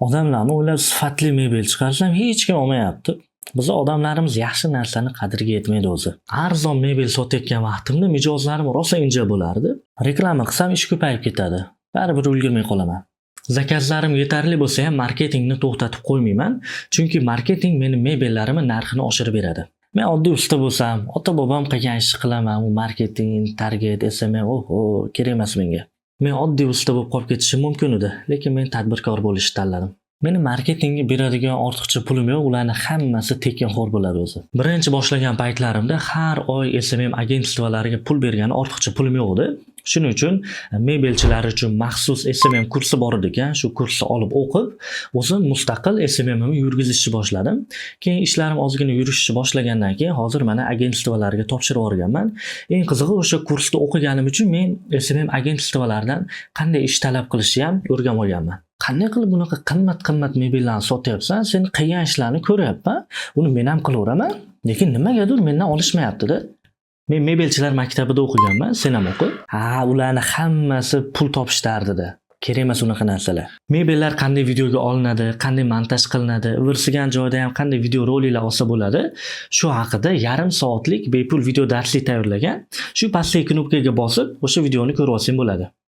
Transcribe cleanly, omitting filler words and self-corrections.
Odamlarni o'ylab sifatli mebel chiqarsam hech kim olmayapti. Biz odamlarimiz yaxshi narsani qadriga yetmaydi o'zi. Arzon mebel sotayotgan vaqtimda mijozlarim rosa inja bo'lardi. Reklama qilsam ish ko'payib ketadi. Baribir ulgurmay qolaman. Zakazlarim yetarli bo'lsa ham marketingni to'xtatib qo'ymayman, chunki marketing meni mebellarimni narxini oshirib beradi. Men oddiy usta bo'lsam, ota-bobam qilgan ishni qilaman, u marketing, target, SMM, kerak emas menga. Men oddiy usta bo'lib qolib ketishim mumkin edi, lekin men tadbirkor bo'lishni tanladim. Meni marketingga beradigan ortiqcha pulim yo'q, ularning hammasi tekinxo'r bo'ladi o'zi. Birinchi boshlagan paytlarimda har oy SMM agentstvolariga pul bergan ortiqcha pulim yo'q edi. Shuning uchun mebelchilar uchun maxsus SMM kursi bor ekan, shu kursni olib o'qib, o'zim mustaqil SMMni yurgizishni boshladim. Keyin ishlarim ozgina yurishni boshlagandan keyin hozir mana agentstvolarga topshirib yuborganman. Eng qizig'i o'sha kursni o'qiganim uchun men SMM agentstvolaridan qanday ish talab qilishni ham o'rganib olganman. Qanday qilib bunaqa qimmat mebellarni sotyapsan? Sen qilgan ishlarni ko'ryapman. Uni men ham qilaveraman, lekin nimagadir mendan olishmayapti-da. Men mebelchilar maktabida o'qiganman, sen ham o'qi. Ularni hammasi pul topishdi-da. Kerak emas unaqa narsalar. Mebellar qanday videoga olinadi, qanday montaj qilinadi, virsigan joyda ham qanday video roliklar olsa bo'ladi, shu haqida yarim soatlik bepul video darslik tayyorlagan. Shu pastdagi knopkaga bosib, o'sha videoni ko'rib olsang bo'ladi.